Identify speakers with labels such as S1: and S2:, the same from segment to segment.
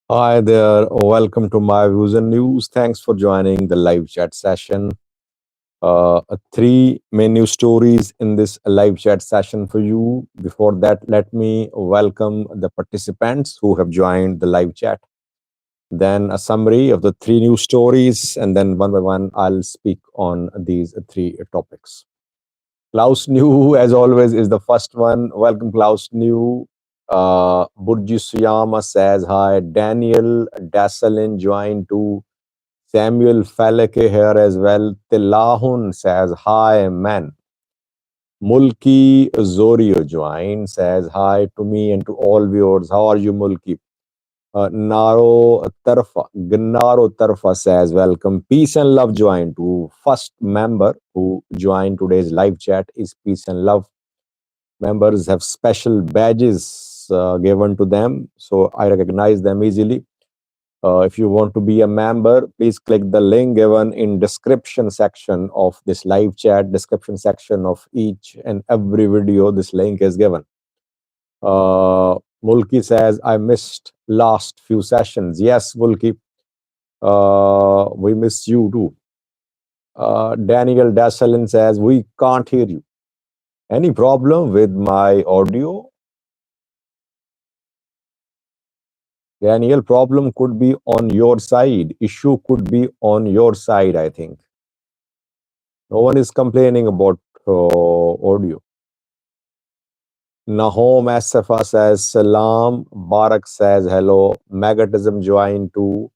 S1: Hi there. Welcome to my views and news. Thanks for joining the live chat session. Three main news stories in this live chat session for you. Before that, let me welcome the participants who have joined the live chat. Then a summary of the three news stories, and then one by one, I'll speak on these three topics. Klaus New, as always, is the first one. Welcome, Klaus New. Burji Suyama says hi. Daniel Dasselin joined too. Samuel Faleke here as well. Tilahun says hi, man. Mulki Zorio joined, says hi to me and to all viewers. How are you, Mulki? Gennaro Tarfa says welcome. Peace and Love joined to first member who joined today's live chat is Peace and Love. Members have special badges given to them, so I recognize them easily. If you want to be a member, please click the link given in description section of this live chat, description section of each and every video. This link is given. Mulki says, I missed last few sessions. Yes, Mulki, we miss you too. Daniel Dasselin says, we can't hear you. Any problem with my audio? Daniel, problem could be on your side. Issue could be on your side, I think. No one is complaining about audio. Nahom Safa says salam. Barak says hello. Magatism joined too.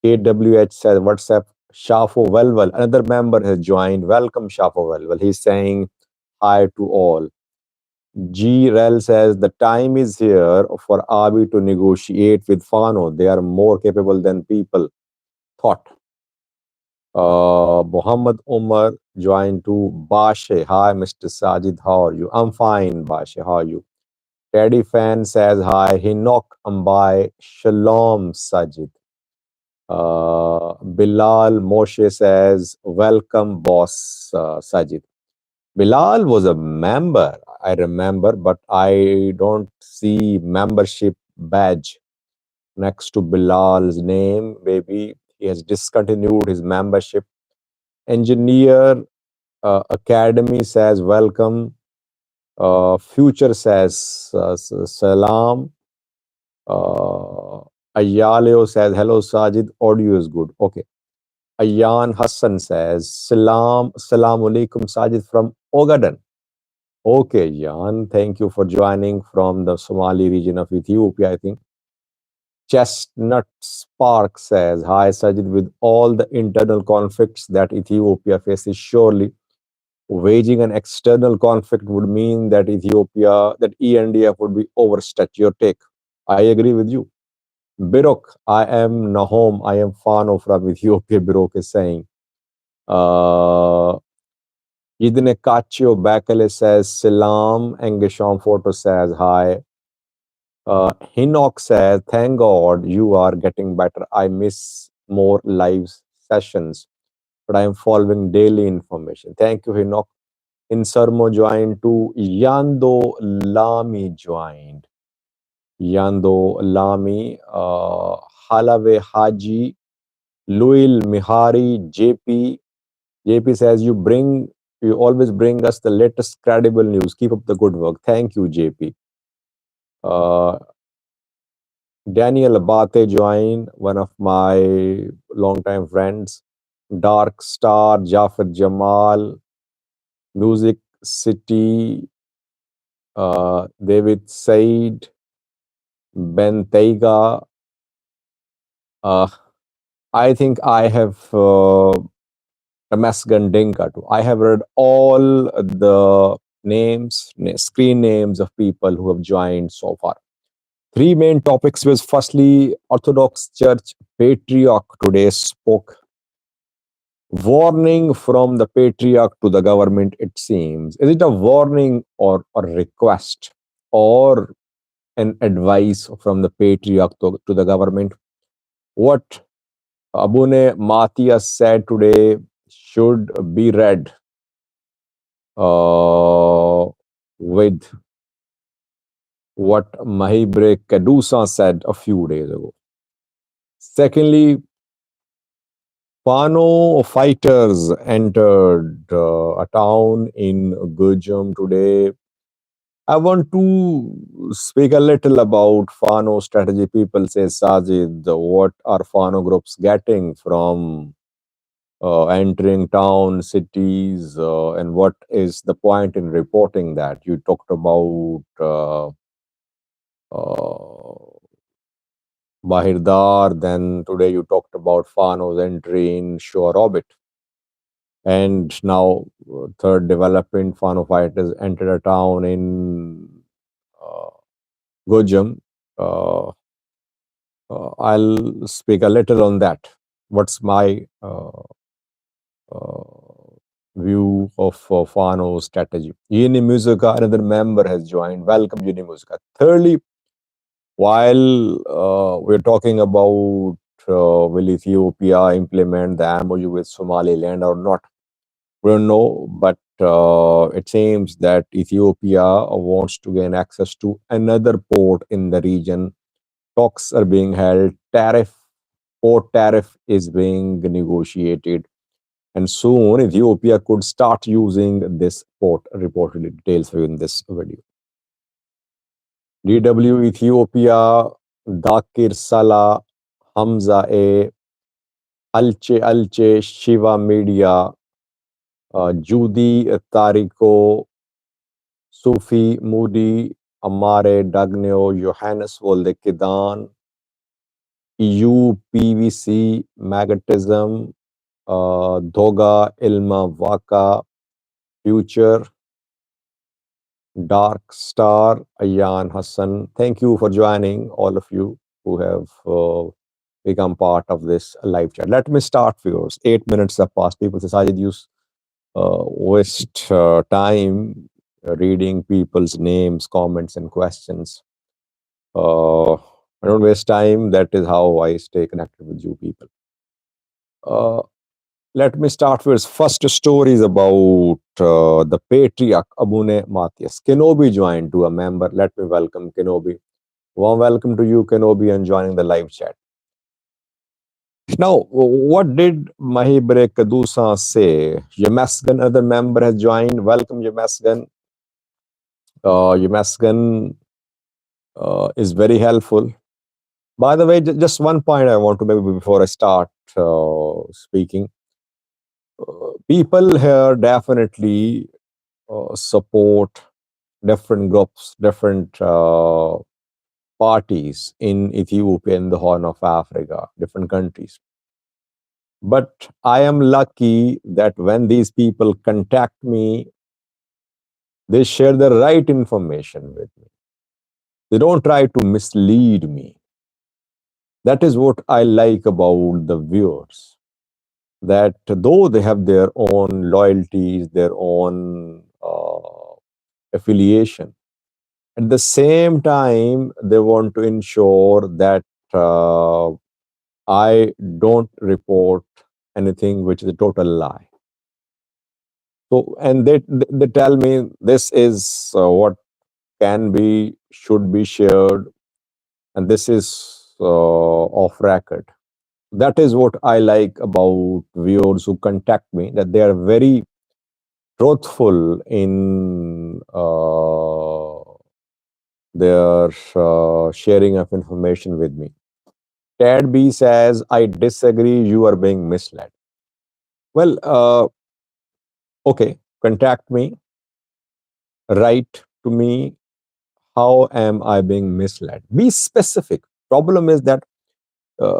S1: AWH says WhatsApp. Shafo Welwel, another member has joined. Welcome, Shafo Welwel. He's saying hi to all. G. Rel says the time is here for Abi to negotiate with Fano. They are more capable than people thought. Muhammad Umar joined to Bashe. Hi, Mr. Sajid. How are you? I'm fine, Bashe. How are you? Teddy Fan says hi. Hinok Ambai. Shalom, Sajid. Bilal Moshe says, welcome, boss Sajid. Bilal was a member, I remember, but I don't see membership badge next to Bilal's name. Maybe he has discontinued his membership. Engineer Academy says, welcome. Future says, salam. Ayaleo says, hello, Sajid. Audio is good. Okay. Ayan Hassan says, salam alaikum, Sajid from Ogaden. Okay, Jan, thank you for joining from the Somali region of Ethiopia, I think. Chestnut Spark says, hi, Sajid, with all the internal conflicts that Ethiopia faces, surely waging an external conflict would mean that ENDF would be overstretched. Your take. I agree with you. Birok, I am Nahom, I am Fano from Ethiopia, Birok is saying. Idne Kachio Bakale says, salam. Engesham Photo says, hi. Hinok says, thank God you are getting better. I miss more live sessions, but I am following daily information. Thank you, Hinok. Insermo joined to Yando Lami joined. Yando Lami, Halave Haji, Luil Mihari, JP. JP says, you always bring us the latest credible news. Keep up the good work. Thank you, JP. Daniel Abate joined, one of my longtime friends. Dark Star, Jafar Jamal, Music City, David Said, Ben Teiga. Uh, I think I have Damascus Dinka too. I have read all the screen names of people who have joined so far. Three main topics was firstly, Orthodox Church Patriarch today spoke. Warning from the Patriarch to the government, it seems. Is it a warning or a request or an advice from the Patriarch to the government? What Abune Matthias said today should be read with what Mahibre Kadusa said a few days ago. Secondly, Fano fighters entered a town in Gujam today. I want to speak a little about Fano strategy. People say, Sajid, what are Fano groups getting from entering town, cities, and what is the point in reporting that? You talked about Bahirdar, then today you talked about Fano's entry in shore orbit. And now, third development, Fano fighters entered a town in uh, Gujam. Uh, I'll speak a little on that. What's my view of Fano's strategy? Yini Musica, another member has joined. Welcome, Yini Musica. Thirdly, while we're talking about will Ethiopia implement the MOU with Somaliland or not, we don't know, but it seems that Ethiopia wants to gain access to another port in the region. Talks are being held. Port tariff is being negotiated, and soon Ethiopia could start using this port. Reported details for you in this video. DW Ethiopia, Dakir Salah, Hamza A, Alche, Shiva Media, Judy Tariko, Sufi Moody, Amare Dagneo, Johannes Wolde Kidan, EU PVC, Magnetism, Doga Ilma Waka, Future, Dark Star, Ayan Hassan. Thank you for joining, all of you who have become part of this live chat. Let me start, viewers. 8 minutes have passed. People say, Sajid, you waste time reading people's names, comments, and questions. I don't waste time. That is how I stay connected with you people. Let me start with first stories about the patriarch Abune Matthias. Kenobi joined to a member. Let me welcome Kenobi. Warm welcome to you, Kenobi, and joining the live chat. Now, what did Mahibre Kadusa say? Yemasgan, another member, has joined. Welcome, Yemasgan. Yemasgan is very helpful. By the way, just one point I want to make before I start speaking. People here definitely support different groups, different parties in Ethiopia, in the Horn of Africa, different countries. But I am lucky that when these people contact me, they share the right information with me. They don't try to mislead me. That is what I like about the viewers. That though they have their own loyalties, their own affiliation, at the same time, they want to ensure that I don't report anything which is a total lie. So, and they tell me this is what can be, should be shared, and this is off record. That is what I like about viewers who contact me, that they are very truthful in their sharing of information with me. Ted B says, I disagree, you are being misled. Well, okay, contact me, write to me, how am I being misled? Be specific. Problem is that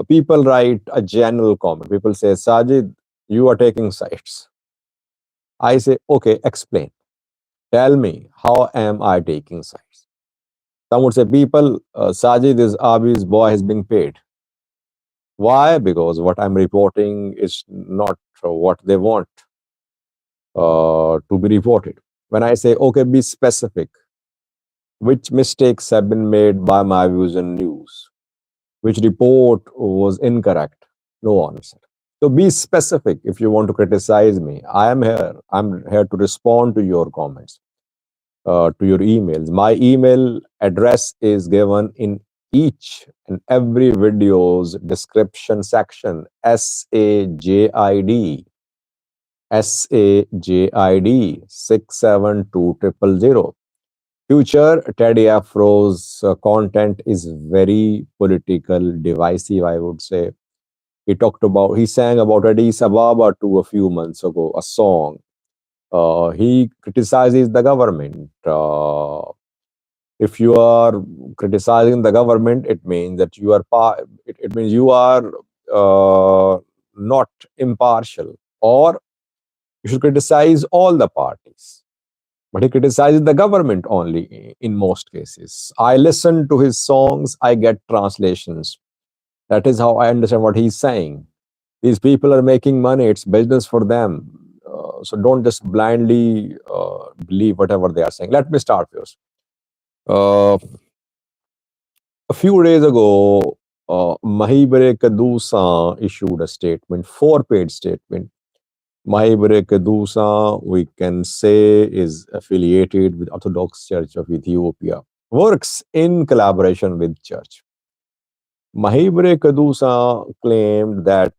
S1: people write a general comment. People say, Sajid, you are taking sides. I say, okay, explain. Tell me, how am I taking sides? Some would say, people, Sajid is Abi's boy is being paid. Why? Because what I'm reporting is not what they want to be reported. When I say, okay, be specific, which mistakes have been made by my views and news? Which report was incorrect? No answer. So be specific if you want to criticize me. I am here. I'm here to respond to your comments, to your emails. My email address is given in each and every video's description section. SAJID 67200. Future Teddy Afro's content is very political, divisive, I would say. He sang about Addis Ababa to a few months ago, a song. He criticizes the government. If you are criticizing the government, it means that it means you are not impartial, or you should criticize all the parties. But he criticizes the government only in most cases. I listen to his songs, I get translations. That is how I understand what he's saying. These people are making money, it's business for them. So don't just blindly believe whatever they are saying. Let me start first. Uh, a few days ago, Mahibre Kadusa issued a statement, 4-page statement. Mahibre Kadusa, we can say, is affiliated with Orthodox Church of Ethiopia, works in collaboration with church. Mahibre Kadusa claimed that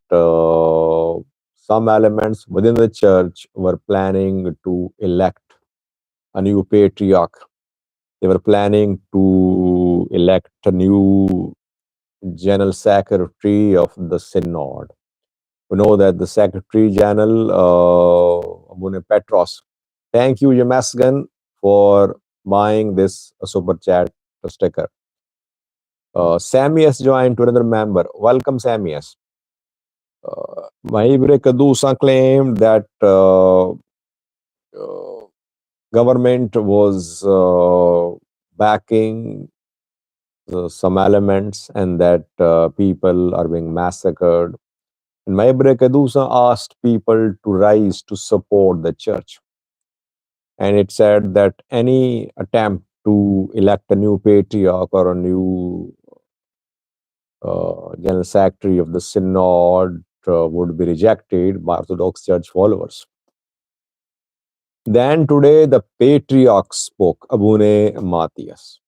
S1: some elements within the church were planning to elect a new patriarch. They were planning to elect a new general secretary of the synod. We know that the secretary general, Abune Petros. Thank you, Yamasgan, for buying this super chat sticker. Sammy has joined to another member. Welcome, Sammy. Mahibre Kadusa claimed that government was backing some elements and that people are being massacred. And Mahibre Kadusa asked people to rise to support the church. And it said that any attempt to elect a new patriarch or a new general secretary of the synod would be rejected by Orthodox Church followers. Then today, the patriarch spoke, Abune Matthias,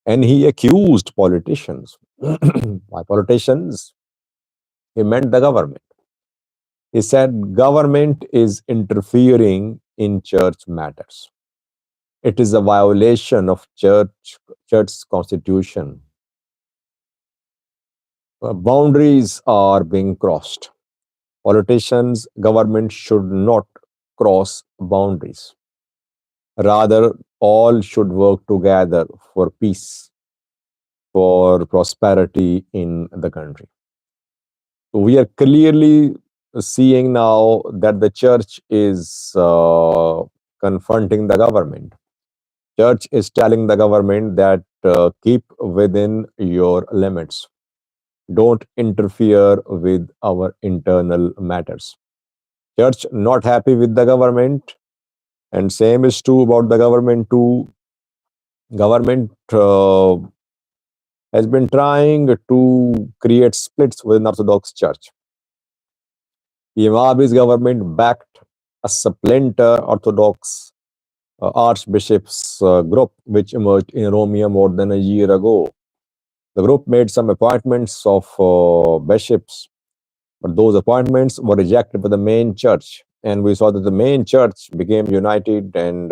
S1: and he accused politicians. By politicians, he meant the government. He said government is interfering in church matters. It is a violation of church's constitution. Boundaries are being crossed. Politicians, government should not cross boundaries. Rather, all should work together for peace, for prosperity in the country. We are clearly seeing now that the church is confronting the government. Church is telling the government that keep within your limits. Don't interfere with our internal matters. Church not happy with the government, and same is true about the government too. Government has been trying to create splits within Orthodox Church. Imam's government backed a splinter Orthodox archbishops group which emerged in Romania more than a year ago. The group made some appointments of bishops, but those appointments were rejected by the main church. And we saw that the main church became united and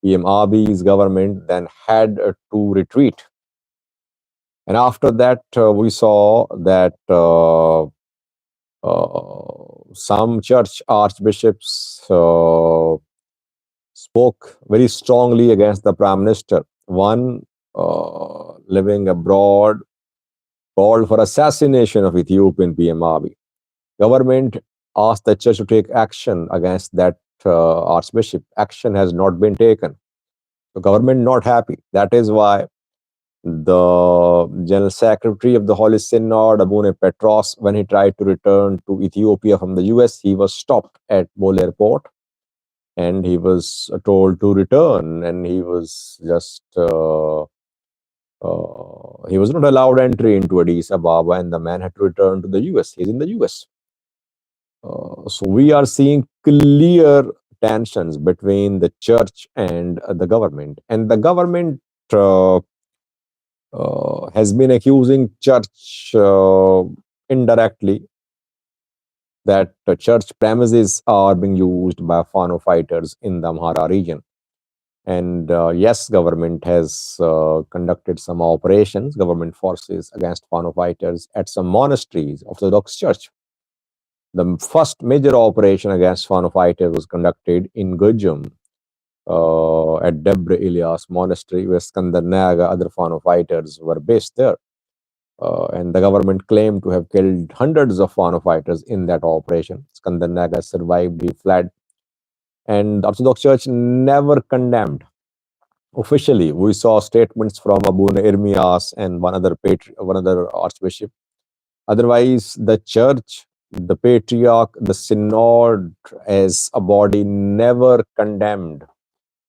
S1: PM Abiy's government then had to retreat. And after that, we saw that some church archbishops spoke very strongly against the prime minister. One, living abroad, called for assassination of Ethiopian PM Abiy. Government asked the church to take action against that archbishop. Action has not been taken. The government not happy. That is why the General Secretary of the Holy Synod, Abune Petros, when he tried to return to Ethiopia from the US, he was stopped at Bole Airport and he was told to return, and he was just he was not allowed entry into Addis Ababa, and the man had to return to the US. He's in the US. So we are seeing clear tensions between the church and the government, and the government has been accusing church indirectly that church premises are being used by Fano fighters in the Amhara region. And yes, government has conducted some operations, government forces against Fano fighters at some monasteries of Orthodox Church. The first major operation against Fano fighters was conducted in Gujum at Debre Ilyas Monastery, where Skandar Naga, other Fano fighters were based there. And the government claimed to have killed hundreds of Fano fighters in that operation. Skandar Naga survived, he fled. And the Orthodox Church never condemned. Officially, we saw statements from Abuna Irmias and one other archbishop. Otherwise, the church, the patriarch, the synod as a body never condemned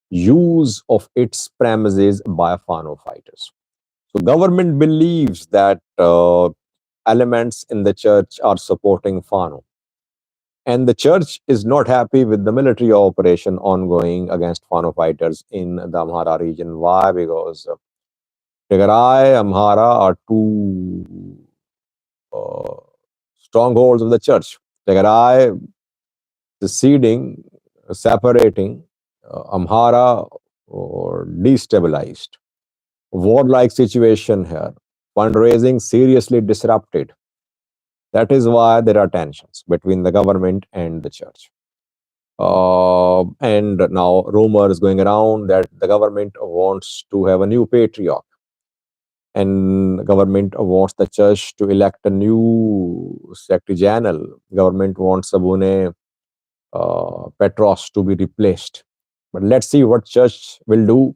S1: use of its premises by Fano fighters. So government believes that elements in the church are supporting Fano. And the church is not happy with the military operation ongoing against Fano fighters in the Amhara region. Why? Because Tigray, Amhara are two strongholds of the church. Tigray seceding, separating, Amhara or destabilized. Warlike situation here. Fundraising seriously disrupted. That is why there are tensions between the government and the church. And now rumors going around that the government wants to have a new patriarch, and government wants the church to elect a new secretary general. Government wants Abune Petros to be replaced. But let's see what church will do.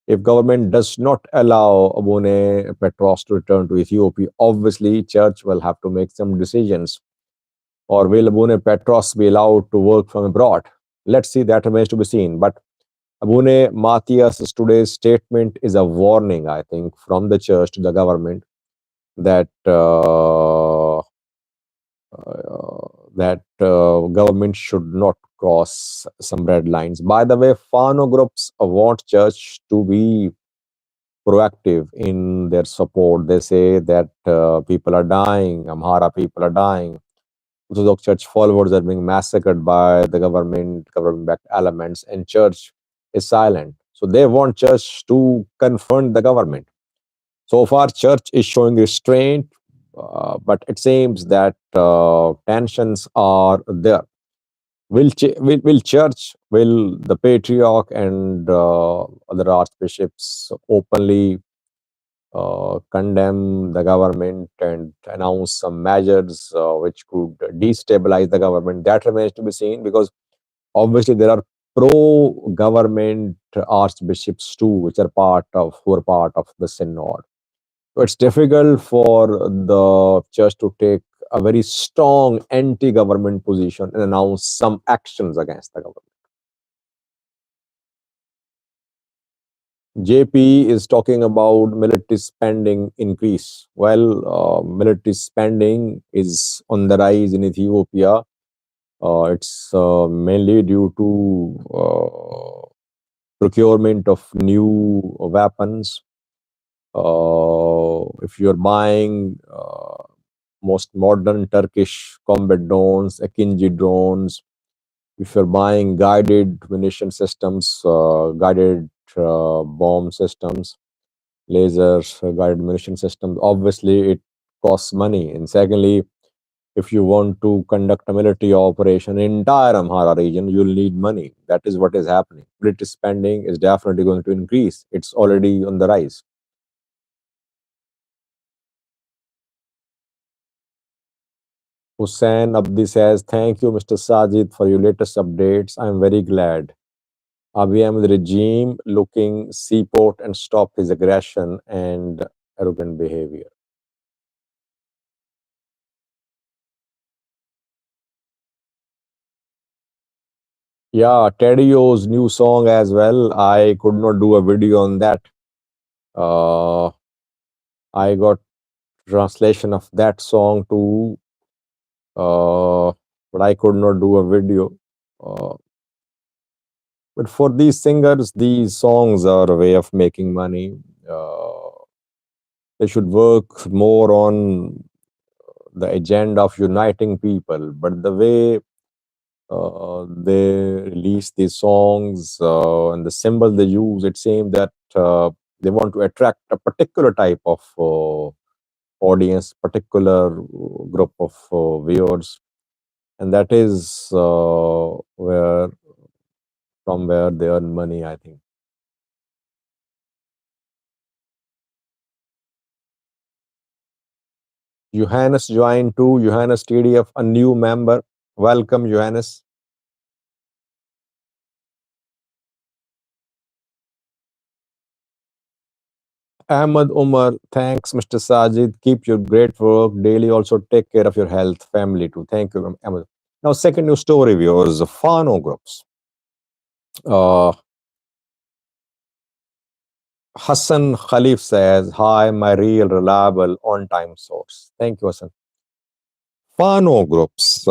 S1: If government does not allow Abune Petros to return to Ethiopia, obviously church will have to make some decisions. Or will Abune Petros be allowed to work from abroad? Let's see, that remains to be seen. But Abune Matthias' today's statement is a warning, I think, from the church to the government that government should not cross some red lines. By the way, Fano groups want church to be proactive in their support. They say that people are dying, Amhara people are dying. Orthodox Church followers are being massacred by the government-backed elements, and church is silent. So they want church to confront the government. So far, church is showing restraint, but it seems that tensions are there. Will church, will the patriarch and other archbishops openly condemn the government and announce some measures which could destabilize the government? That remains to be seen, because obviously there are pro-government archbishops too, who are part of the synod. So it's difficult for the church to take a very strong anti-government position and announce some actions against the government. JP is talking about military spending increase. Well, military spending is on the rise in Ethiopia. It's mainly due to procurement of new weapons. If you're buying most modern Turkish combat drones, Akinji drones, If you're buying guided munition systems, guided bomb systems, lasers, guided munition systems, obviously it costs money. And secondly, if you want to conduct a military operation in entire Amhara region, you'll need money. That is what is happening. Military spending is definitely going to increase. It's already on the rise. Hussein Abdi says, thank you, Mr. Sajid, for your latest updates. I'm very glad. Abiy Ahmed regime looking seaport and stop his aggression and arrogant behavior. Yeah, Teddy O's new song as well. I could not do a video on that. Uh, I got translation of that song to, but I could not do a video. Uh, but for these singers, these songs are a way of making money. Uh, they should work more on the agenda of uniting people. But the way they release these songs and the symbol they use, it seems that they want to attract a particular type of audience, particular group of viewers, and that is where from where they earn money, I think. Johannes joined too. Johannes TDF, a new member. Welcome, Johannes. Ahmad Umar, thanks, Mr. Sajid. Keep your great work daily. Also, take care of your health, family too. Thank you, Ahmad. Now, second news story of yours, Fano groups. Uh, Hassan Khalif says, hi, my real, reliable, on time source. Thank you, Hassan. Fano groups.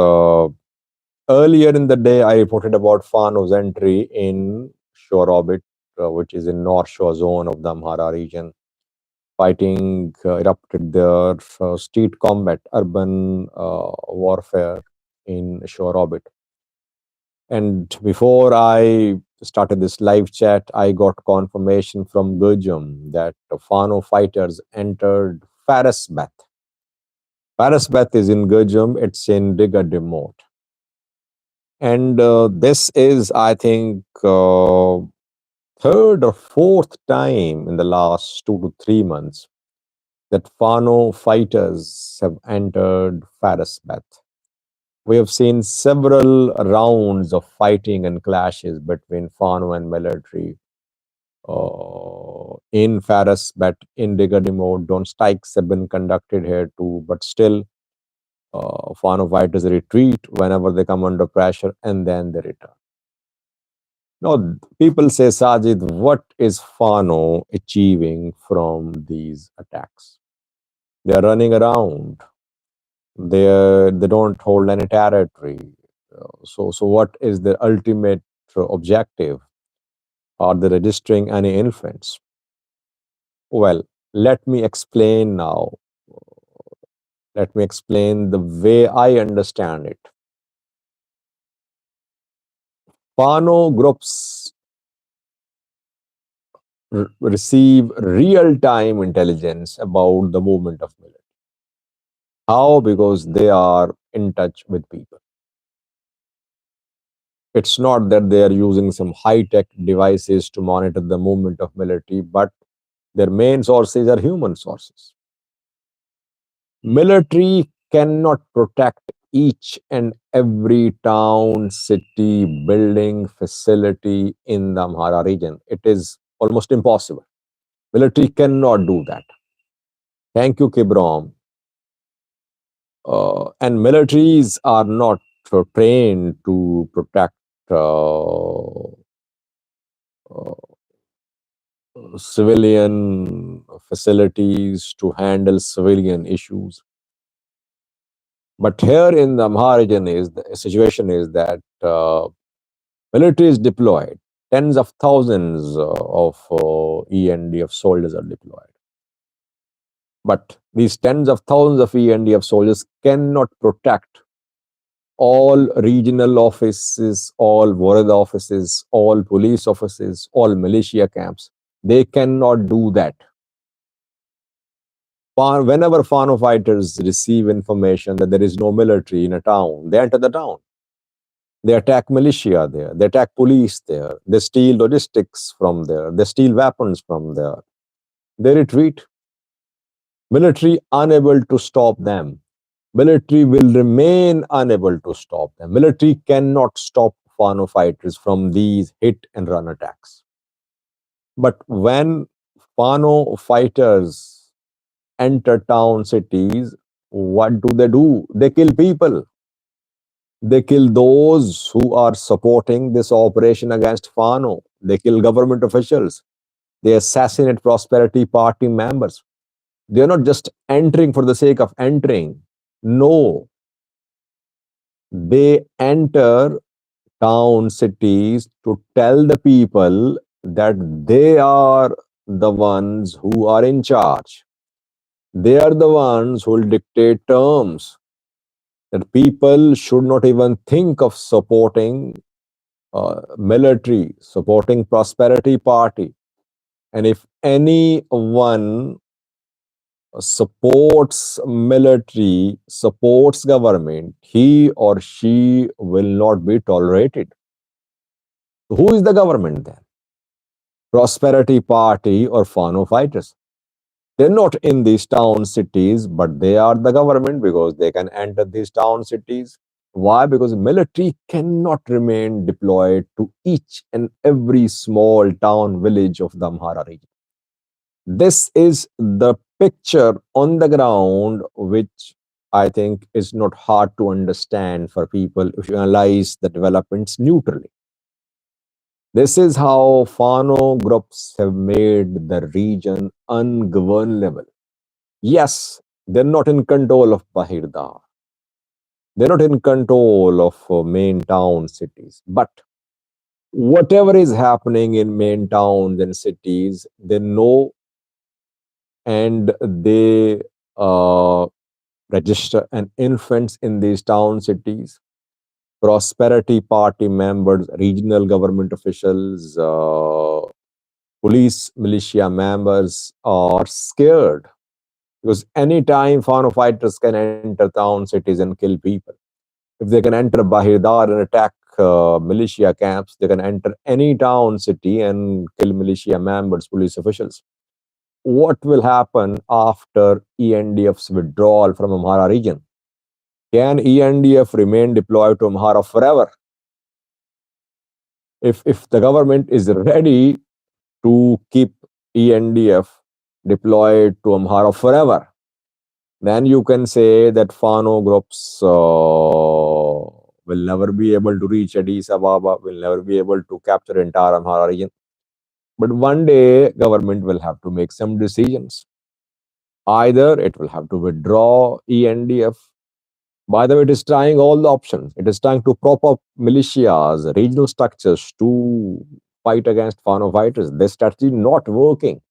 S1: Earlier in the day, I reported about Fano's entry in shore orbit, which is in North Shore zone of the Amhara region. Fighting erupted there, street combat, urban warfare in shore orbit. And before I started this live chat, I got confirmation from Gurjum that the Fano fighters entered Feresbet. Feresbet is in Gurjum, it's in Diga Remote. And this is, I think, third or fourth time in the last 2 to 3 months that Fano fighters have entered Feresbet. We have seen several rounds of fighting and clashes between Fano and military in Feresbet, in Digadi mode. Don't strikes have been conducted here too, but still, Fano fighters retreat whenever they come under pressure and then they return. Now, people say, Sajid, what is Fano achieving from these attacks? They are running around. They don't hold any territory. So what is the ultimate objective? Are they registering any influence? Well, let me explain now. Let me explain the way I understand it. Fano groups receive real-time intelligence about the movement of military. How? Because they are in touch with people. It's not that they are using some high-tech devices to monitor the movement of military, but their main sources are human sources. Military cannot protect each and every town, city, building, facility in the Amhara region. It is almost impossible. Military cannot do that. Thank you, Kibrom. And militaries are not trained to protect civilian facilities, to handle civilian issues. But here in the Amhara region, the situation is that military is deployed. Tens of thousands of ENDF soldiers are deployed. But these tens of thousands of ENDF soldiers cannot protect all regional offices, all warad offices, all police offices, all militia camps. They cannot do that. Whenever Fano fighters receive information that there is no military in a town, they enter the town. They attack militia there. They attack police there. They steal logistics from there. They steal weapons from there. They retreat. Military unable to stop them. Military will remain unable to stop them. Military cannot stop Fano fighters from these hit and run attacks. But when Fano fighters enter town cities, what do? They kill people. They kill those who are supporting this operation against Fano. They kill government officials. They assassinate Prosperity Party members. They are not just entering for the sake of entering. No, they enter town cities to tell the people that they are the ones who are in charge. They are the ones who will dictate terms, that people should not even think of supporting military, supporting Prosperity Party. And if anyone supports military, supports government, he or she will not be tolerated. Who is the government then? Prosperity Party or Fano fighters? They're not in these town cities, but they are the government because they can enter these town cities. Why? Because military cannot remain deployed to each and every small town, village of the Amhara region. This is the picture on the ground, which I think is not hard to understand for people if you analyze the developments neutrally. This is how Fano groups have made the region ungovernable. Yes, they're not in control of Bahirdar. They're not in control of main town cities. But whatever is happening in main towns and cities, they know, and they register an influence in these town cities. Prosperity Party members, regional government officials, police militia members are scared because anytime Fano fighters can enter town cities and kill people. If they can enter Bahirdar and attack militia camps, they can enter any town city and kill militia members, police officials. What will happen after ENDF's withdrawal from Amhara region? Can ENDF remain deployed to Amhara forever? If the government is ready to keep ENDF deployed to Amhara forever, then you can say that Fano groups will never be able to reach Addis Ababa, will never be able to capture entire Amhara region. But one day, government will have to make some decisions. Either it will have to withdraw ENDF. By the way, it is trying all the options. It is trying to prop up militias, regional structures to fight against Fano fighters. This strategy not working.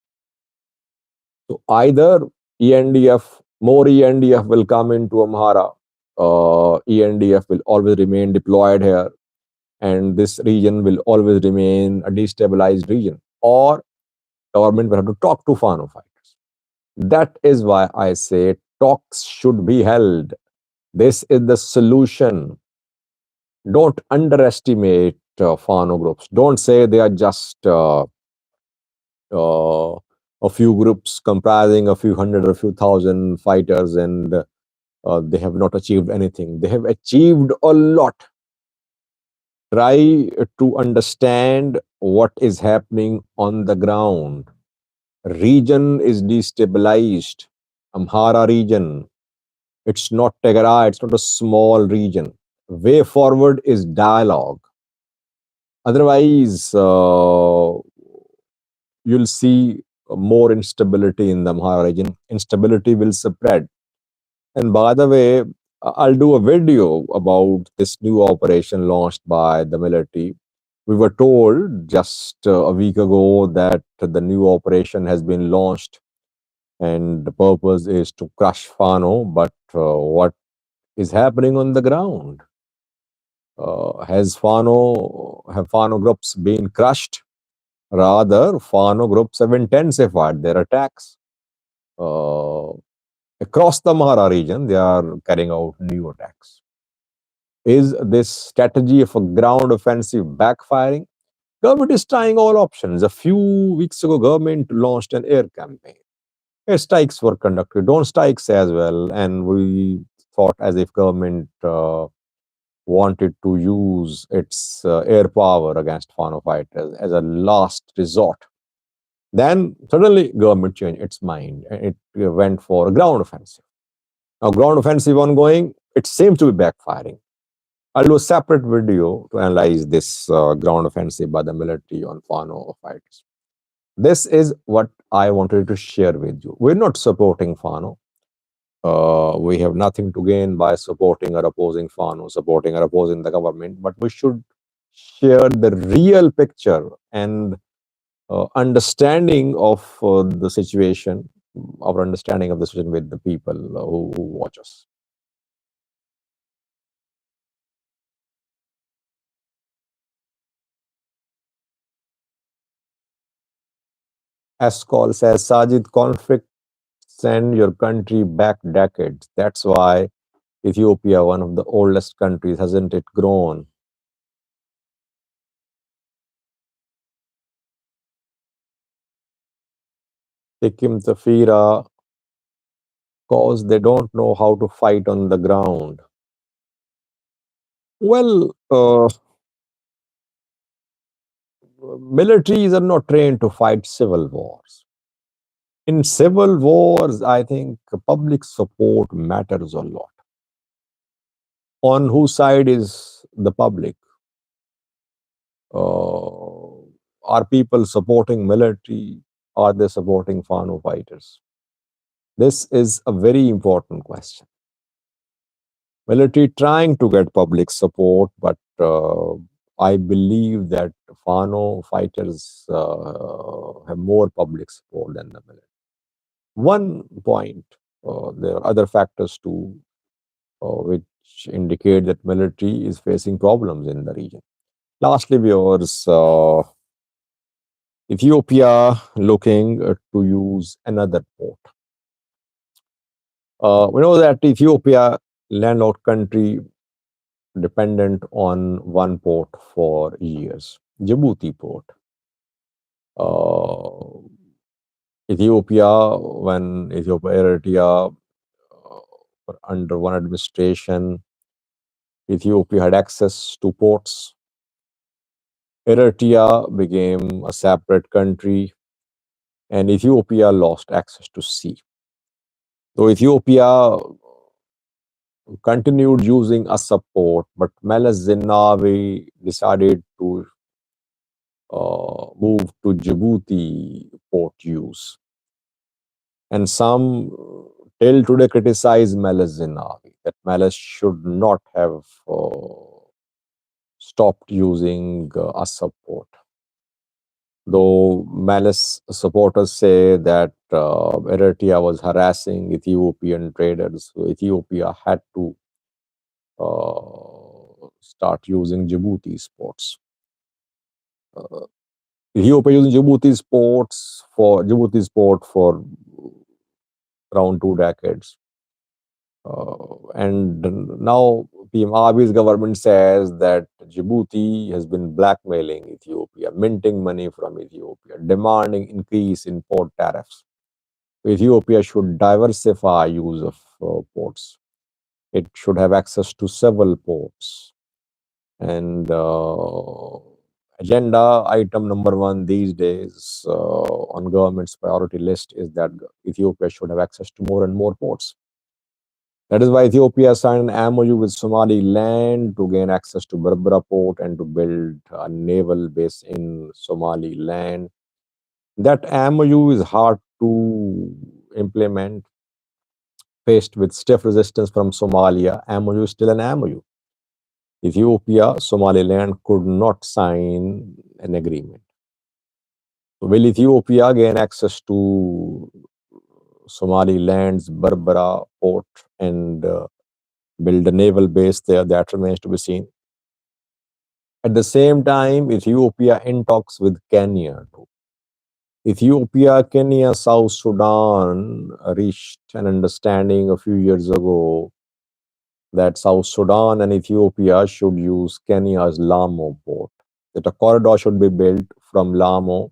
S1: So either more ENDF will come into Amhara. ENDF will always remain deployed here, and this region will always remain a destabilized region. Or government will have to talk to Fano fighters. That is why I say talks should be held. This is the solution. Don't underestimate Fano groups. Don't say they are just a few groups comprising a few hundred or a few thousand fighters and they have not achieved anything. They have achieved a lot. Try to understand what is happening on the ground. Region is destabilized. Amhara region. It's not Tigray, it's not a small region. Way forward is dialogue. Otherwise, you'll see more instability in the Amhara region. Instability will spread. And by the way, I'll do a video about this new operation launched by the military. We were told just a week ago that the new operation has been launched and the purpose is to crush Fano. But what is happening on the ground? Have Fano groups been crushed? Rather, Fano groups have intensified their attacks. Uh, Across the Mahara region, they are carrying out new attacks. Is this strategy of a ground offensive backfiring? Government is trying all options. A few weeks ago, government launched an air campaign. Air strikes were conducted, drone strikes as well, and we thought as if government wanted to use its air power against Fano fighters as a last resort. Then suddenly government changed its mind and it went for a ground offensive. Now ground offensive ongoing, it seems to be backfiring. I'll do a separate video to analyze this ground offensive by the military on Fano fighters. This is what I wanted to share with you. We're not supporting Fano. We have nothing to gain by supporting or opposing Fano, supporting or opposing the government, but we should share the real picture and understanding of the situation, our understanding of the situation with the people who watch us. Ascol says, Sajid, conflict send your country back decades. That's why Ethiopia, one of the oldest countries, hasn't it grown? Sikkim Zafira, cause they don't know how to fight on the ground. Well, militaries are not trained to fight civil wars. In civil wars, I think public support matters a lot. On whose side is the public? Are people supporting military? Are they supporting Fano fighters? This is a very important question. Military trying to get public support, but I believe that Fano fighters have more public support than the military. One point, there are other factors too, which indicate that military is facing problems in the region. Lastly, viewers, Ethiopia looking to use another port. We know that Ethiopia, landlocked country, dependent on one port for years, Djibouti port. Uh, Ethiopia, when Ethiopia Eritrea were under one administration, Ethiopia had access to ports. Eritrea became a separate country, and Ethiopia lost access to sea. So Ethiopia continued using a support, but Meles Zenawi decided to move to Djibouti port use. And some till today criticize Meles Zenawi, that Meles should not have stopped using a support. Though Meles supporters say that Eritrea was harassing Ethiopian traders, so Ethiopia had to start using Djibouti's ports. Ethiopia using Djibouti's port for around 2 decades. And now PM Abiy's government says that Djibouti has been blackmailing Ethiopia, minting money from Ethiopia, demanding increase in port tariffs. Ethiopia should diversify use of ports. It should have access to several ports. And agenda item number one these days on government's priority list is that Ethiopia should have access to more and more ports. That is why Ethiopia signed an MOU with Somaliland to gain access to Berbera port and to build a naval base in Somaliland. That MOU is hard to implement. Faced with stiff resistance from Somalia, MOU is still an MOU. Ethiopia, Somaliland could not sign an agreement. Will Ethiopia gain access to Somaliland's Berbera port and build a naval base there? That remains to be seen. At the same time, Ethiopia in talks with Kenya too. Ethiopia, Kenya, South Sudan reached an understanding a few years ago that South Sudan and Ethiopia should use Kenya's Lamu port. That a corridor should be built from Lamu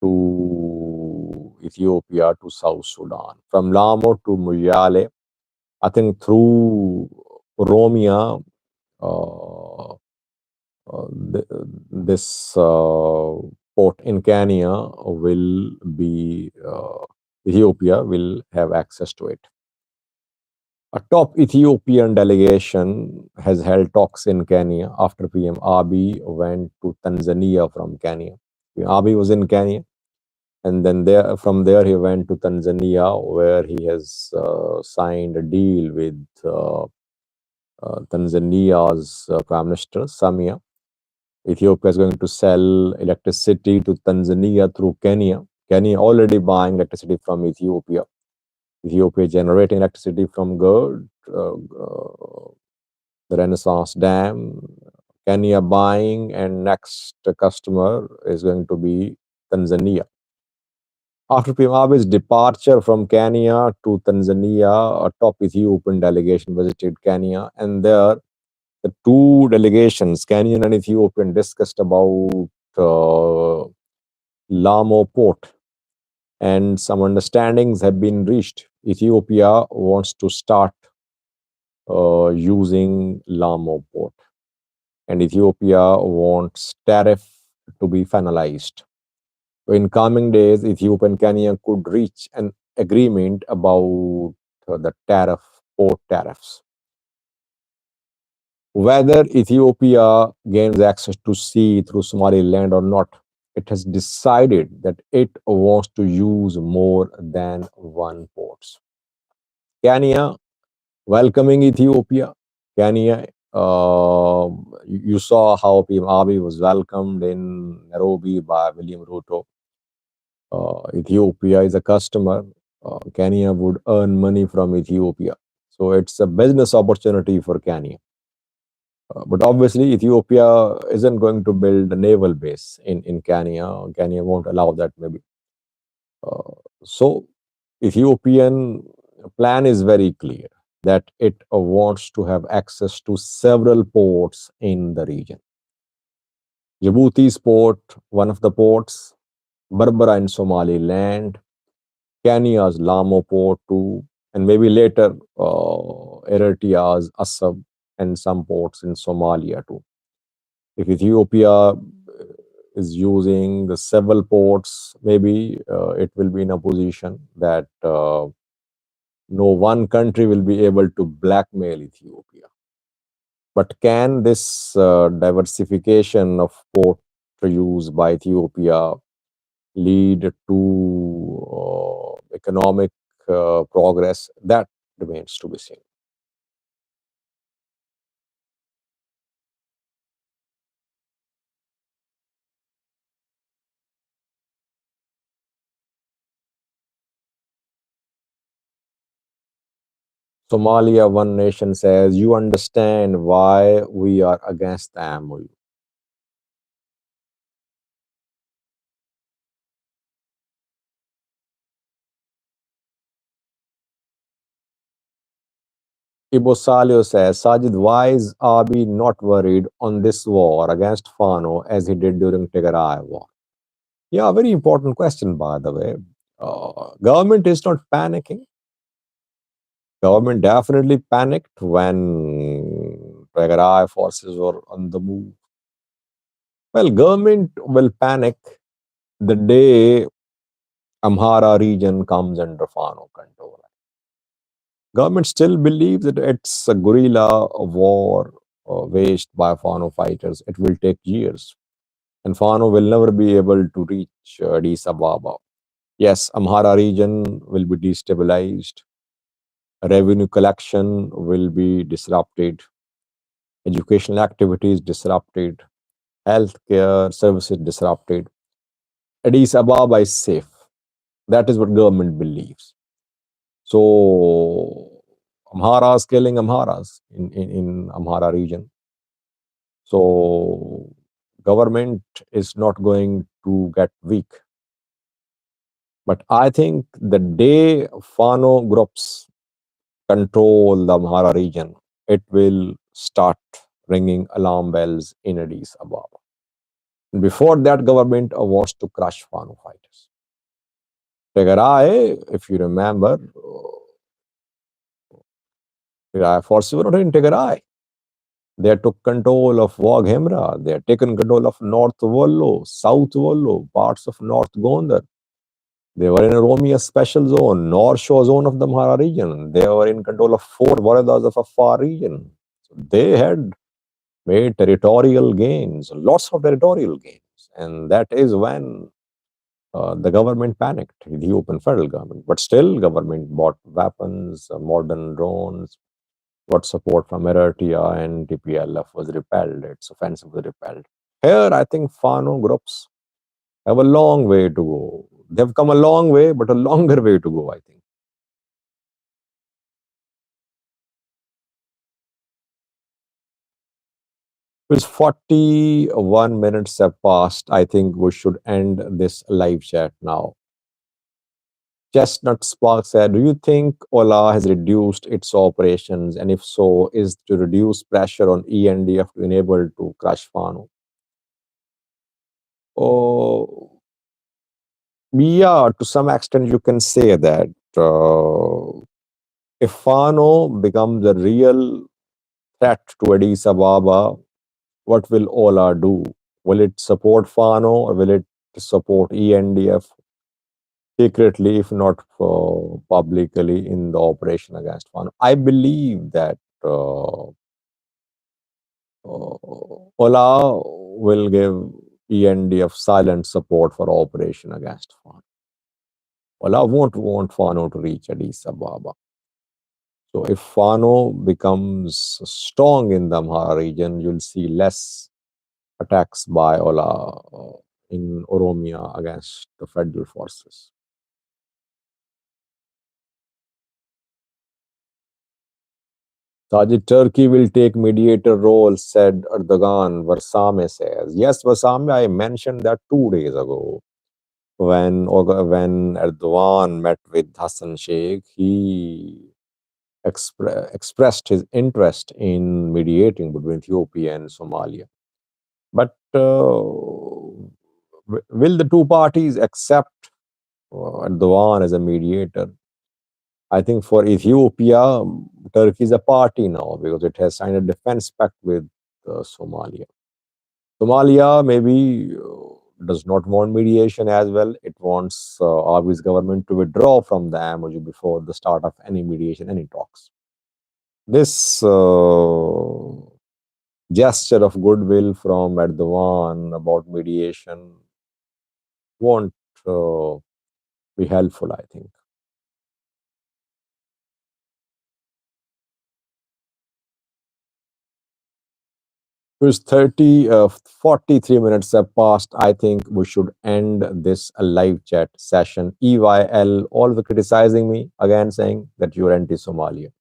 S1: to Ethiopia to South Sudan, from Lamu to Muyale, I think through Oromia, uh, this port in Kenya will be, Ethiopia will have access to it. A top Ethiopian delegation has held talks in Kenya after PM Abiy went to Tanzania from Kenya. PM Abiy was in Kenya, and then from there he went to Tanzania, where he has signed a deal with Tanzania's Prime Minister Samia. Ethiopia is going to sell electricity to Tanzania through Kenya. Kenya already buying electricity from Ethiopia. Ethiopia generating electricity from the Renaissance Dam. Kenya buying, and next customer is going to be Tanzania. After PM Abiy's departure from Kenya to Tanzania, a top Ethiopian delegation visited Kenya, and there the two delegations, Kenyan and Ethiopian, discussed about Lamu port, and some understandings have been reached. Ethiopia wants to start using Lamu port, and Ethiopia wants tariff to be finalized. In coming days, Ethiopia and Kenya could reach an agreement about the port tariffs. Whether Ethiopia gains access to sea through Somaliland or not, it has decided that it wants to use more than one ports. Kenya welcoming Ethiopia. Kenya, you saw how PM Abiy was welcomed in Nairobi by William Ruto. Ethiopia is a customer. Kenya would earn money from Ethiopia. So it's a business opportunity for Kenya. But obviously, Ethiopia isn't going to build a naval base in Kenya. Kenya won't allow that, maybe. So, Ethiopian plan is very clear that it wants to have access to several ports in the region. Djibouti's port, one of the ports, Berbera in Somaliland, Kenya's Lamu port too, and maybe later Eritrea's Assab and some ports in Somalia too. If Ethiopia is using the several ports, maybe it will be in a position that no one country will be able to blackmail Ethiopia. But can this diversification of port use by Ethiopia lead to economic progress? That remains to be seen. Somalia One Nation says, you understand why we are against the MOU. Ibo Salio says, Sajid, why is Abiy not worried on this war against Fano as he did during Tigray war? Yeah, very important question, by the way. Government is not panicking. Government definitely panicked when Tigray forces were on the move. Well, government will panic the day Amhara region comes under Fano control. Government still believes that it's a guerrilla war waged by Fano fighters. It will take years, and Fano will never be able to reach Addis Ababa. Yes, Amhara region will be destabilized. Revenue collection will be disrupted. Educational activities disrupted. Healthcare services disrupted. Addis Ababa is safe. That is what government believes. So Amharas killing Amharas in Amhara region. So government is not going to get weak. But I think the day Fano groups control the Amhara region, it will start ringing alarm bells in Addis Ababa. Before that, government wants to crush Fano fighters. Tigray, if you remember, Tigray forces were not in Tigray. They took control of Wag Hemra. They had taken control of North Wollo, South Wollo, parts of North Gondar. They were in Oromia special zone, North Shore zone of the Amhara region. They were in control of 4 Varadas of Afar region. So they had made territorial gains, lots of territorial gains. And that is when the government panicked, the Ethiopian federal government. But still, government bought weapons, modern drones, got support from Eritrea, and TPLF was repelled. Its offensive was repelled. Here, I think Fano groups have a long way to go. They've come a long way, but a longer way to go, I think. Because 41 minutes have passed, I think we should end this live chat now. Chestnut Spark said, do you think Ola has reduced its operations? And if so, is to reduce pressure on ENDF to enable to crush Fano? Oh, yeah, to some extent you can say that. If Fano becomes a real threat to Addis Ababa, what will Ola do? Will it support Fano or will it support ENDF secretly, if not publicly, in the operation against Fano? I believe that Ola will give ENDF silent support for operation against Fano. Ola won't want Fano to reach Addis Ababa. So if Fano becomes strong in the Amhara region, you'll see less attacks by Ola in Oromia against the federal forces. Sajid, Turkey will take mediator role, said Erdogan. Versame says. Yes, Versame, I mentioned that 2 days ago. When Erdogan met with Hassan Sheikh, he expressed his interest in mediating between Ethiopia and Somalia. But will the two parties accept Erdogan as a mediator? I think for Ethiopia, Turkey is a party now because it has signed a defense pact with Somalia. Somalia maybe does not want mediation as well. It wants Abiy's government to withdraw from the MOU before the start of any mediation, any talks. This gesture of goodwill from Erdogan about mediation won't be helpful, I think. Because 43 minutes have passed, I think we should end this live chat session. EYL, all the criticizing me, again saying that you're anti-Somalia.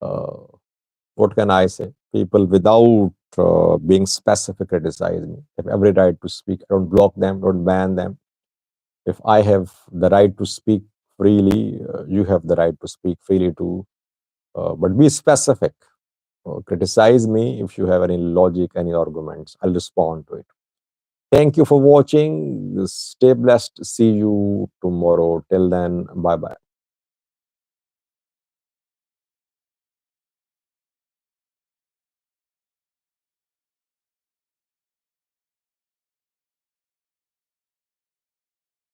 S1: What can I say? People without being specific criticize me. They have every right to speak. I don't block them, don't ban them. If I have the right to speak freely, you have the right to speak freely too. But be specific. Criticize me if you have any logic, any arguments. I'll respond to it. Thank you for watching. Stay blessed. See you tomorrow. Till then, bye bye.